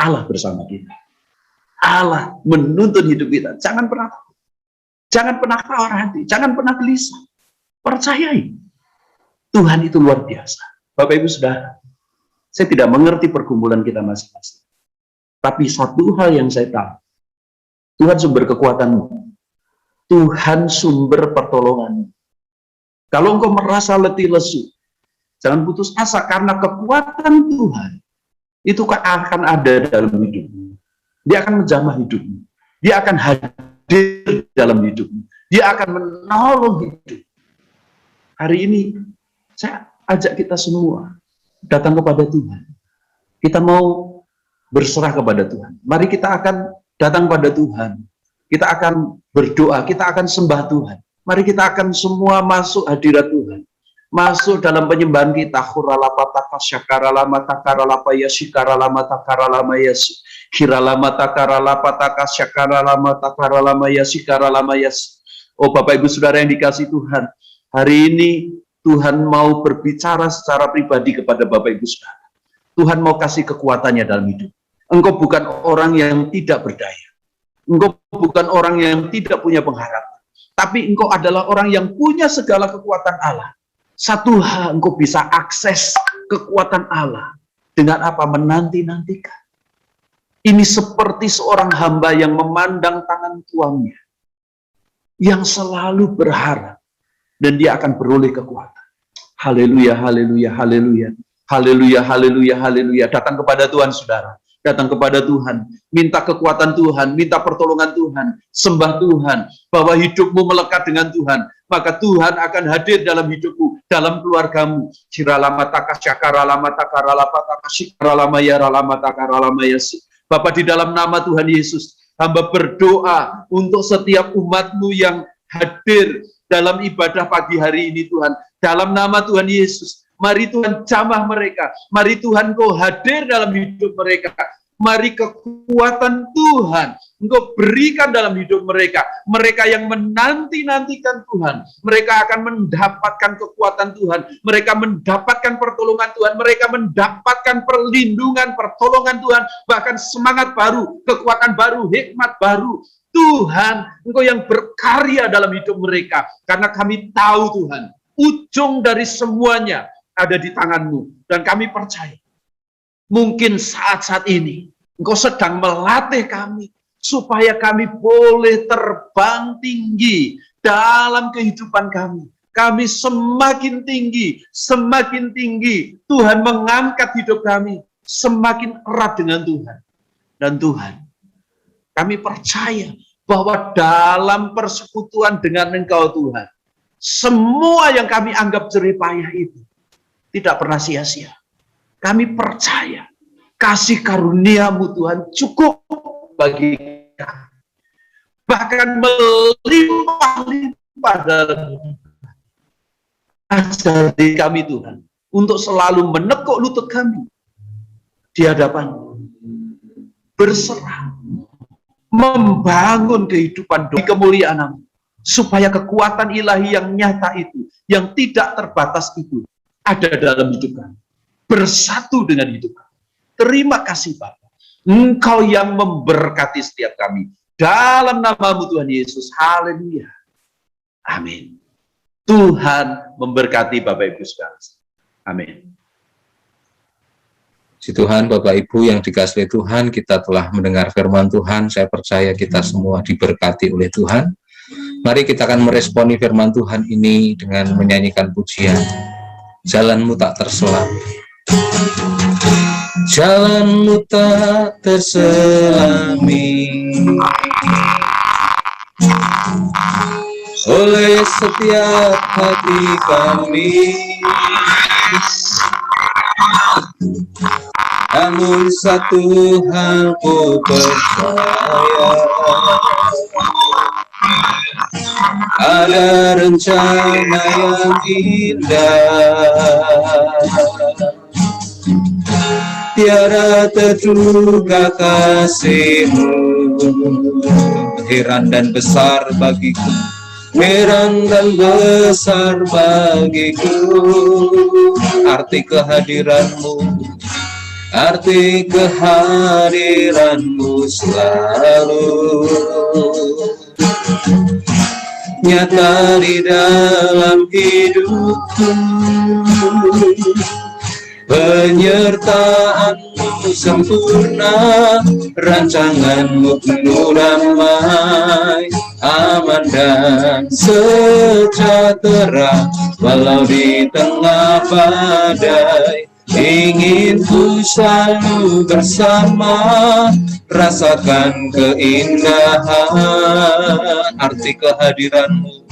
[SPEAKER 3] Allah bersama kita. Allah menuntun hidup kita. Jangan pernah takut. Jangan pernah tawar hati. Jangan pernah gelisah. Percayai. Tuhan itu luar biasa. Bapak Ibu Saudara, saya tidak mengerti pergumulan kita masing-masing. Tapi satu hal yang saya tahu, Tuhan sumber kekuatanmu. Tuhan sumber pertolonganmu. Kalau engkau merasa letih lesu, jangan putus asa, karena kekuatan Tuhan itu akan ada dalam hidupmu. Dia akan menjamah hidupmu. Dia akan hadir dalam hidupmu. Dia akan menolong hidup. Hari ini, saya ajak kita semua datang kepada Tuhan. Kita mau berserah kepada Tuhan. Mari kita akan datang pada Tuhan. Kita akan berdoa, kita akan sembah Tuhan. Mari kita akan semua masuk hadirat Tuhan. Masuk dalam penyembahan kita. Khuralapataka syakaralama takaralapa yasikaralama takaralama yasi. Kiralama takaralapataka syakaralama takaralama yasikaralama yasi. Oh Bapak Ibu Saudara yang dikasih Tuhan, hari ini Tuhan mau berbicara secara pribadi kepada Bapak Ibu Saudara. Tuhan mau kasih kekuatannya dalam hidup. Engkau bukan orang yang tidak berdaya. Engkau bukan orang yang tidak punya pengharapan. Tapi engkau adalah orang yang punya segala kekuatan Allah. Satu hal, engkau bisa akses kekuatan Allah. Dengan apa? Menanti-nantikan. Ini seperti seorang hamba yang memandang tangan tuannya. Yang selalu berharap. Dan dia akan beroleh kekuatan. Haleluya, haleluya, haleluya. Haleluya, haleluya, haleluya. Datang kepada Tuhan, saudara. Datang kepada Tuhan, minta kekuatan Tuhan, minta pertolongan Tuhan, sembah Tuhan, bahwa hidupmu melekat dengan Tuhan, maka Tuhan akan hadir dalam hidupmu, dalam keluargamu. Bapak, di dalam nama Tuhan Yesus, hamba berdoa untuk setiap umatmu yang hadir dalam ibadah pagi hari ini, Tuhan. Dalam nama Tuhan Yesus, mari Tuhan jamah mereka. Mari Tuhan Kau hadir dalam hidup mereka. Mari kekuatan Tuhan Engkau berikan dalam hidup mereka. Mereka yang menanti-nantikan Tuhan, mereka akan mendapatkan kekuatan Tuhan. Mereka mendapatkan pertolongan Tuhan. Mereka mendapatkan perlindungan, pertolongan Tuhan. Bahkan semangat baru, kekuatan baru, hikmat baru. Tuhan, Engkau yang berkarya dalam hidup mereka. Karena kami tahu Tuhan, ujung dari semuanya ada di tangan-Mu. Dan kami percaya, mungkin saat-saat ini Engkau sedang melatih kami supaya kami boleh terbang tinggi dalam kehidupan kami, kami semakin tinggi Tuhan mengangkat hidup kami semakin erat dengan Tuhan. Dan Tuhan, kami percaya bahwa dalam persekutuan dengan Engkau Tuhan, semua yang kami anggap jerih payah itu tidak pernah sia-sia. Kami percaya kasih karunia-Mu Tuhan cukup bagi kami. Bahkan melimpah-limpah dalam ajari kami Tuhan untuk selalu menekuk lutut kami di hadapan-Mu, berserah, membangun kehidupan demi kemuliaan-Mu, supaya kekuatan ilahi yang nyata itu, yang tidak terbatas itu, ada dalam hidup kami, bersatu dengan hidup kami. Terima kasih Bapa, Engkau yang memberkati setiap kami. Dalam nama-Mu Tuhan Yesus, haleluya. Amin. Tuhan memberkati Bapak Ibu sekalian. Amin.
[SPEAKER 4] Puji Tuhan, Bapak Ibu yang dikasihi Tuhan, kita telah mendengar firman Tuhan. Saya percaya kita semua diberkati oleh Tuhan. Mari kita akan meresponi firman Tuhan ini dengan menyanyikan pujian. Jalan-Mu tak terselami. Jalan-Mu tak terselami oleh setiap hati kami. Namun satu hal ku percaya, ada rencana yang indah, tiada terduga kasih-Mu. Heran dan besar bagiku, heran dan besar bagiku, arti kehadiran-Mu, arti kehadiran-Mu selalu nyata di dalam hidupku. Penyertaan-Mu sempurna, rancangan-Mu penuh damai, aman dan sejahtera, walau di tengah badai. Ingin ku selalu bersama, rasakan keindahan arti kehadiran-Mu,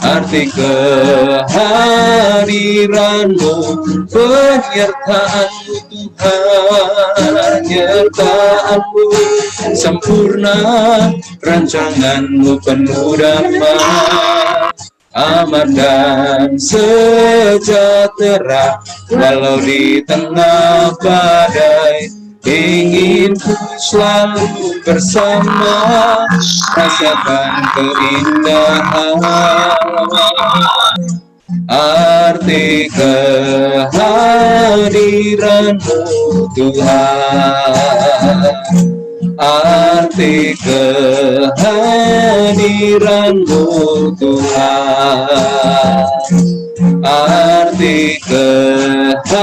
[SPEAKER 4] arti kehadiran-Mu, penyertaan-Mu Tuhan, penyertaan-Mu sempurna, rancangan-Mu penuh damai, aman dan sejahtera, walau di tengah badai. Ingin ku selalu bersama, rasakan keindahan arti kehadiran-Mu Tuhan, arti kehadiran-Mu Tuhan, arti kehadiran-Mu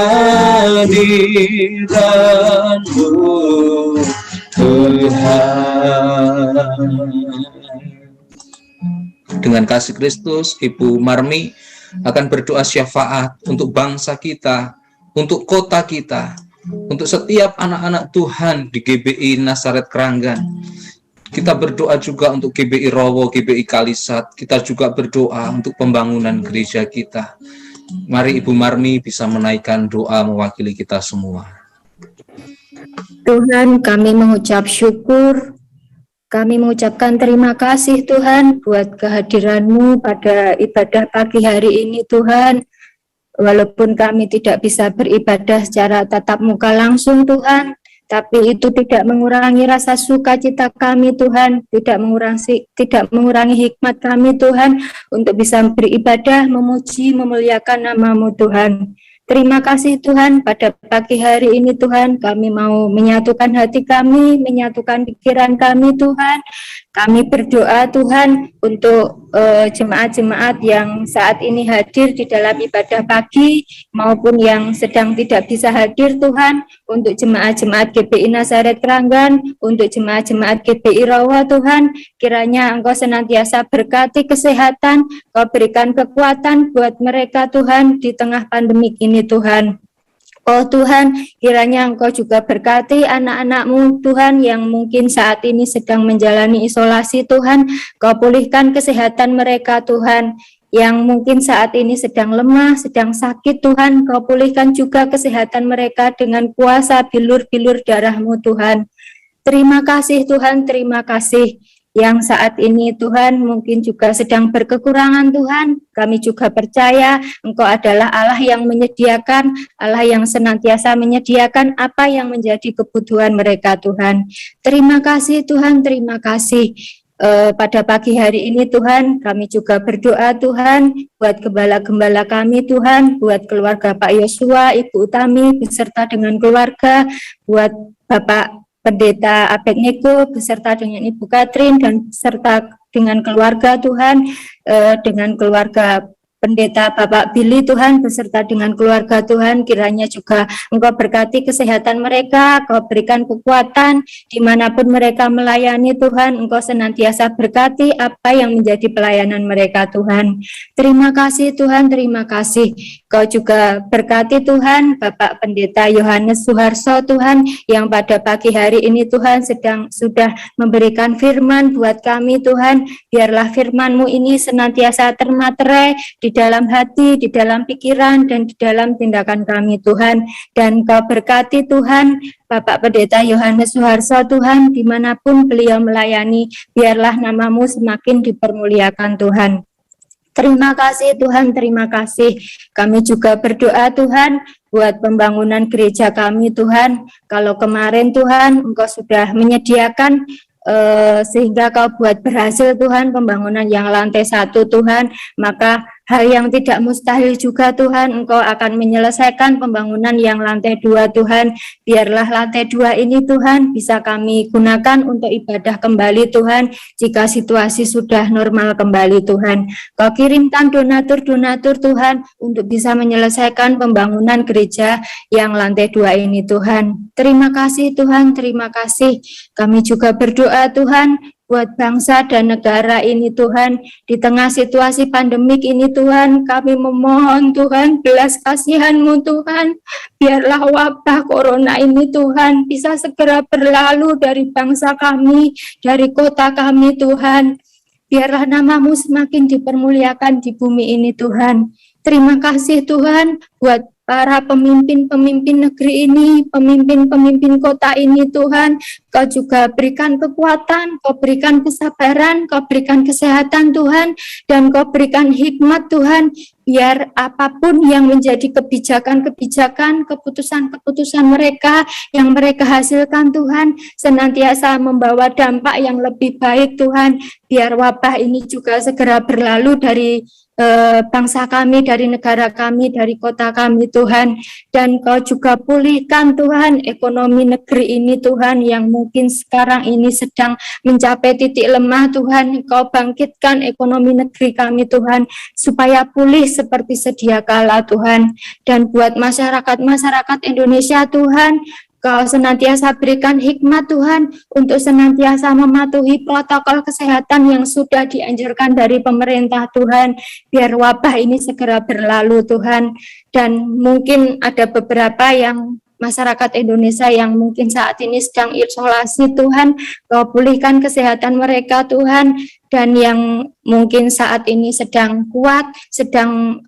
[SPEAKER 4] Tuhan. Dengan kasih Kristus, Ibu Marmi akan berdoa syafaat untuk bangsa kita, untuk kota kita, untuk setiap anak-anak Tuhan di GBI Nazaret Keranggan. Kita berdoa juga untuk GBI Rowo, GBI Kalisat. Kita juga berdoa untuk pembangunan gereja kita. Mari Ibu Marmi bisa menaikkan doa mewakili kita semua.
[SPEAKER 5] Tuhan, kami mengucap syukur, kami mengucapkan terima kasih Tuhan buat kehadiran-Mu pada ibadah pagi hari ini Tuhan. Walaupun kami tidak bisa beribadah secara tatap muka langsung Tuhan, tapi itu tidak mengurangi rasa sukacita kami Tuhan, tidak mengurangi hikmat kami Tuhan untuk bisa beribadah, memuji, memuliakan nama-Mu Tuhan. Terima kasih Tuhan, pada pagi hari ini Tuhan, kami mau menyatukan hati kami, menyatukan pikiran kami Tuhan. Kami berdoa Tuhan untuk jemaat-jemaat yang saat ini hadir di dalam ibadah pagi maupun yang sedang tidak bisa hadir Tuhan, untuk jemaat-jemaat GBI Nazaret Keranggan, untuk jemaat-jemaat GBI Rawa Tuhan, kiranya Engkau senantiasa berkati kesehatan, Kau berikan kekuatan buat mereka Tuhan di tengah pandemi ini Tuhan. Oh Tuhan, kiranya Engkau juga berkati anak-anak-Mu Tuhan yang mungkin saat ini sedang menjalani isolasi Tuhan. Kau pulihkan kesehatan mereka Tuhan, yang mungkin saat ini sedang lemah, sedang sakit Tuhan. Kau pulihkan juga kesehatan mereka dengan kuasa bilur-bilur darah-Mu Tuhan. Terima kasih Tuhan, terima kasih. Yang saat ini Tuhan mungkin juga sedang berkekurangan Tuhan, kami juga percaya Engkau adalah Allah yang menyediakan, Allah yang senantiasa menyediakan apa yang menjadi kebutuhan mereka Tuhan. Terima kasih Tuhan, terima kasih. Pada pagi hari ini Tuhan, kami juga berdoa Tuhan buat gembala-gembala kami Tuhan, buat keluarga Pak Yosua, Ibu Utami beserta dengan keluarga, buat Bapak Pendeta Abednego beserta dengan Ibu Katrin dan serta dengan keluarga Tuhan, dengan keluarga Pendeta Bapak Billy Tuhan beserta dengan keluarga Tuhan, kiranya juga Engkau berkati kesehatan mereka, Kau berikan kekuatan dimanapun mereka melayani Tuhan, Engkau senantiasa berkati apa yang menjadi pelayanan mereka Tuhan. Terima kasih Tuhan, terima kasih. Kau juga berkati Tuhan Bapak Pendeta Yohanes Suharso Tuhan, yang pada pagi hari ini Tuhan sudah memberikan firman buat kami Tuhan. Biarlah firman-Mu ini senantiasa termaterai di dalam hati, di dalam pikiran, dan di dalam tindakan kami Tuhan. Dan Kau berkati Tuhan Bapak Pendeta Yohanes Suharso Tuhan, dimanapun beliau melayani, biarlah nama-Mu semakin dipermuliakan Tuhan. Terima kasih Tuhan, terima kasih. Kami juga berdoa Tuhan buat pembangunan gereja kami Tuhan. Kalau kemarin Tuhan Engkau sudah menyediakan sehingga Kau buat berhasil Tuhan pembangunan yang lantai 1 Tuhan, maka hal yang tidak mustahil juga Tuhan, Engkau akan menyelesaikan pembangunan yang lantai 2 Tuhan. Biarlah lantai 2 ini Tuhan bisa kami gunakan untuk ibadah kembali Tuhan, jika situasi sudah normal kembali Tuhan. Kau kirimkan donatur-donatur Tuhan untuk bisa menyelesaikan pembangunan gereja yang lantai 2 ini Tuhan. Terima kasih Tuhan, terima kasih. Kami juga berdoa Tuhan buat bangsa dan negara ini Tuhan, di tengah situasi pandemik ini Tuhan, kami memohon Tuhan belas kasihan-Mu Tuhan, biarlah wabah corona ini Tuhan bisa segera berlalu dari bangsa kami, dari kota kami Tuhan. Biarlah nama-Mu semakin dipermuliakan di bumi ini Tuhan. Terima kasih Tuhan buat para pemimpin-pemimpin negeri ini, pemimpin-pemimpin kota ini Tuhan. Kau juga berikan kekuatan, Kau berikan kesabaran, Kau berikan kesehatan Tuhan, dan Kau berikan hikmat Tuhan, biar apapun yang menjadi kebijakan-kebijakan, keputusan-keputusan mereka yang mereka hasilkan Tuhan, senantiasa membawa dampak yang lebih baik Tuhan, biar wabah ini juga segera berlalu dari bangsa kami, dari negara kami, dari kota kami Tuhan. Dan Kau juga pulihkan Tuhan ekonomi negeri ini Tuhan, yang mungkin sekarang ini sedang mencapai titik lemah Tuhan. Kau bangkitkan ekonomi negeri kami Tuhan, supaya pulih seperti sedia kala Tuhan. Dan buat masyarakat Indonesia Tuhan, Kau senantiasa berikan hikmat Tuhan untuk senantiasa mematuhi protokol kesehatan yang sudah dianjurkan dari pemerintah Tuhan, biar wabah ini segera berlalu Tuhan. Dan mungkin ada beberapa yang masyarakat Indonesia yang mungkin saat ini sedang isolasi Tuhan, Kau pulihkan kesehatan mereka Tuhan, dan yang mungkin saat ini sedang kuat, sedang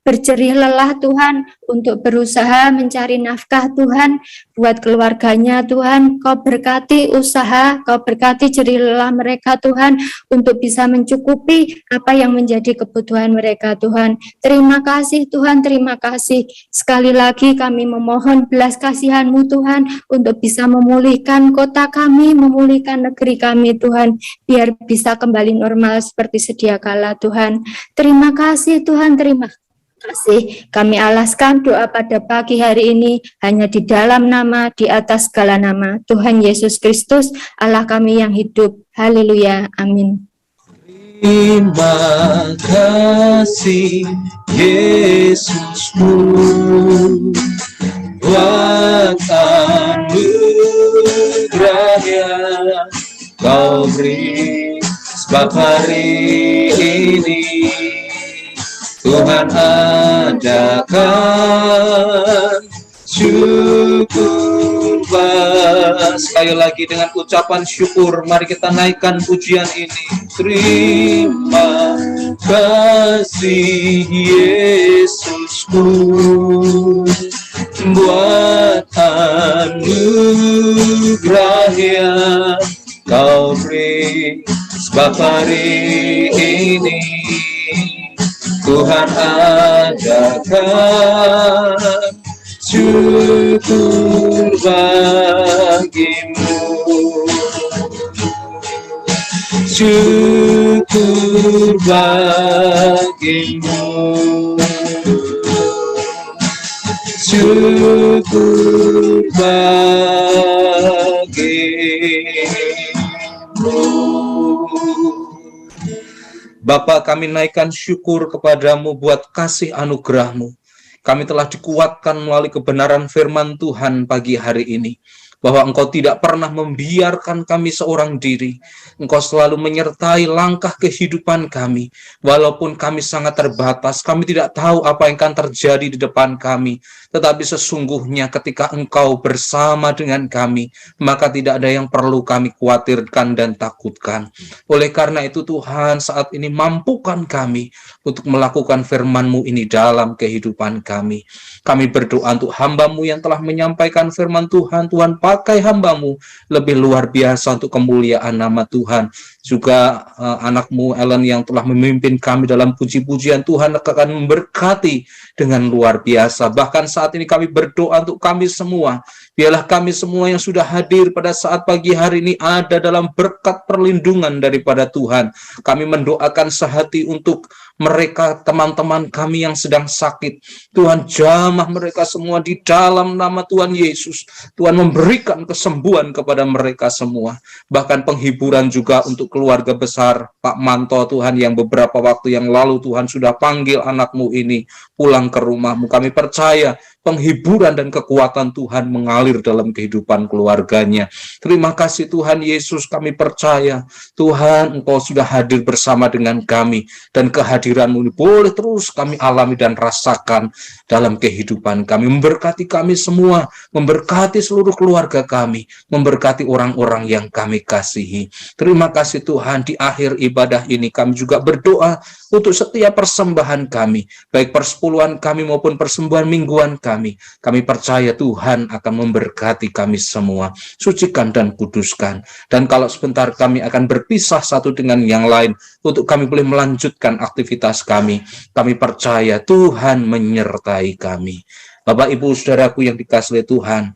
[SPEAKER 5] berjerih lelah Tuhan untuk berusaha mencari nafkah Tuhan buat keluarganya Tuhan. Kau berkati usaha, Kau berkati jerih lelah mereka Tuhan untuk bisa mencukupi apa yang menjadi kebutuhan mereka Tuhan. Terima kasih Tuhan, terima kasih. Sekali lagi kami memohon belas kasihan-Mu Tuhan untuk bisa memulihkan kota kami, memulihkan negeri kami Tuhan, biar bisa kembali normal seperti sedia kala Tuhan. Terima kasih Tuhan, terima kasih. kasih, kami alaskan doa pada pagi hari ini hanya di dalam nama, di atas segala nama, Tuhan Yesus Kristus, Allah kami yang hidup. Haleluya. Amin.
[SPEAKER 4] Terima kasih Yesusku buat anugerah yang Kau beri, sebab hari ini Tuhan adakan syukur. Sekali lagi dengan ucapan syukur, mari kita naikkan pujian ini. Terima kasih Yesusku buat anugerah yang Kau beri, sebab hari ini Tuhan adakan syukur bagimu. Syukur bagimu. Syukur bagimu. Bapa, kami naikkan syukur kepadamu buat kasih anugerah-Mu. Kami telah dikuatkan melalui kebenaran firman Tuhan pagi hari ini, bahwa Engkau tidak pernah membiarkan kami seorang diri. Engkau selalu menyertai langkah kehidupan kami. Walaupun kami sangat terbatas, kami tidak tahu apa yang akan terjadi di depan kami. Tetapi sesungguhnya ketika Engkau bersama dengan kami, maka tidak ada yang perlu kami khawatirkan dan takutkan. Oleh karena itu Tuhan, saat ini mampukan kami untuk melakukan firman-Mu ini dalam kehidupan kami. Kami berdoa untuk hamba-Mu yang telah menyampaikan firman Tuhan. Tuhan, pakai hamba-Mu lebih luar biasa untuk kemuliaan nama Tuhan. Juga anak-Mu Ellen yang telah memimpin kami dalam puji-pujian, Tuhan akan memberkati dengan luar biasa. Bahkan saat ini kami berdoa untuk kami semua. Biarlah kami semua yang sudah hadir pada saat pagi hari ini ada dalam berkat perlindungan daripada Tuhan. Kami mendoakan sehati untuk mereka, teman-teman kami yang sedang sakit. Tuhan, jamah mereka semua di dalam nama Tuhan Yesus. Tuhan memberikan kesembuhan kepada mereka semua. Bahkan penghiburan juga untuk keluarga besar Pak Manto, Tuhan, yang beberapa waktu yang lalu Tuhan sudah panggil anak-Mu ini pulang ke rumah-Mu. Kami percaya penghiburan dan kekuatan Tuhan mengalir dalam kehidupan keluarganya. Terima kasih Tuhan Yesus, kami percaya Tuhan Engkau sudah hadir bersama dengan kami, dan kehadiran-Mu ini boleh terus kami alami dan rasakan dalam kehidupan kami. Memberkati kami semua, memberkati seluruh keluarga kami, memberkati orang-orang yang kami kasihi. Terima kasih Tuhan, di akhir ibadah ini kami juga berdoa untuk setiap persembahan kami, baik persepuluhan kami maupun persembahan mingguan kami. Kami percaya Tuhan akan memberkati kami semua. Sucikan dan kuduskan. Dan kalau sebentar kami akan berpisah satu dengan yang lain untuk kami boleh melanjutkan aktivitas kami, kami percaya Tuhan menyertai kami. Bapak, Ibu, Saudaraku yang dikasihi Tuhan,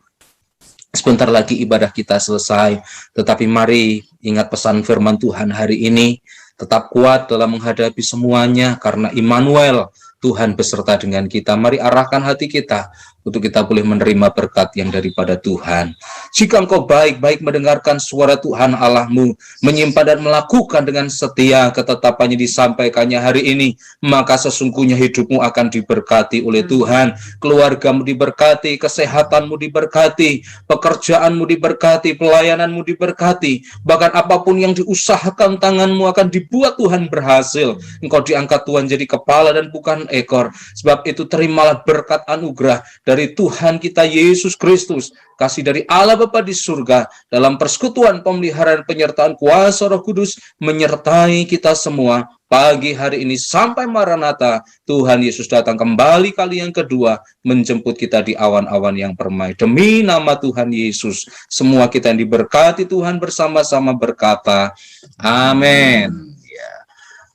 [SPEAKER 4] sebentar lagi ibadah kita selesai, tetapi mari ingat pesan firman Tuhan hari ini. Tetap kuat dalam menghadapi semuanya, karena Immanuel, Tuhan beserta dengan kita. Mari arahkan hati kita untuk kita boleh menerima berkat yang daripada Tuhan. Jika engkau baik-baik mendengarkan suara Tuhan Allahmu, menyimpan dan melakukan dengan setia ketetapannya disampaikannya hari ini, maka sesungguhnya hidupmu akan diberkati oleh Tuhan. Keluargamu diberkati, kesehatanmu diberkati, pekerjaanmu diberkati, pelayananmu diberkati. Bahkan apapun yang diusahakan tanganmu akan dibuat Tuhan berhasil. Engkau diangkat Tuhan jadi kepala dan bukan ekor. Sebab itu terimalah berkat anugerah dari Tuhan kita Yesus Kristus, kasih dari Allah Bapa di surga, dalam persekutuan pemeliharaan penyertaan kuasa Roh Kudus menyertai kita semua pagi hari ini sampai Maranatha. Tuhan Yesus datang kembali kali yang kedua menjemput kita di awan-awan yang permai. Demi nama Tuhan Yesus, semua kita yang diberkati Tuhan bersama-sama berkata amin.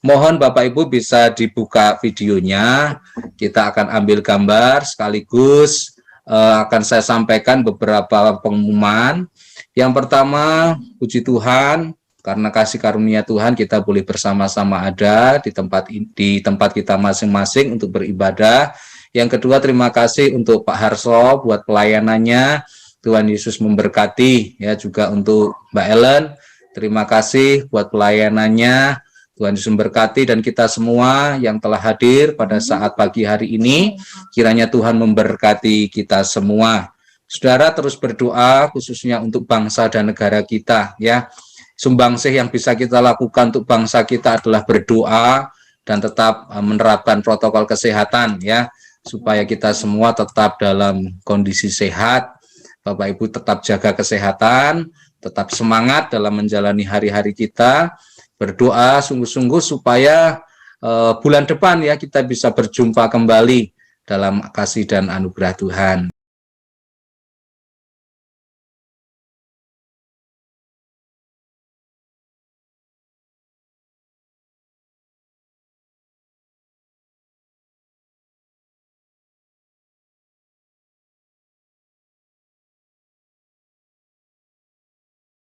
[SPEAKER 4] Mohon Bapak Ibu bisa dibuka videonya. Kita akan ambil gambar sekaligus akan saya sampaikan beberapa pengumuman. Yang pertama, puji Tuhan, karena kasih karunia Tuhan kita boleh bersama-sama ada di tempat kita masing-masing untuk beribadah. Yang kedua, terima kasih untuk Pak Harso buat pelayanannya. Tuhan Yesus memberkati, ya, juga untuk Mbak Ellen. Terima kasih buat pelayanannya. Tuhan Yesus memberkati, dan kita semua yang telah hadir pada saat pagi hari ini, kiranya Tuhan memberkati kita semua. Saudara, terus berdoa khususnya untuk bangsa dan negara kita, ya. Sumbangsih yang bisa kita lakukan untuk bangsa kita adalah berdoa dan tetap menerapkan protokol kesehatan, ya, supaya kita semua tetap dalam kondisi sehat. Bapak Ibu tetap jaga kesehatan, tetap semangat dalam menjalani hari-hari kita. Berdoa sungguh-sungguh supaya bulan depan, ya, kita bisa berjumpa kembali dalam kasih dan anugerah Tuhan.